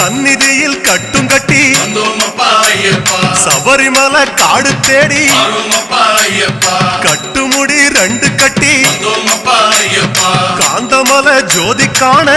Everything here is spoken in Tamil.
சந்நிதியில் கட்டும் கட்டி சபரிமலை காடு தேடி கட்டுமுடி 2 கட்டி காந்தமலை ஜோதி காண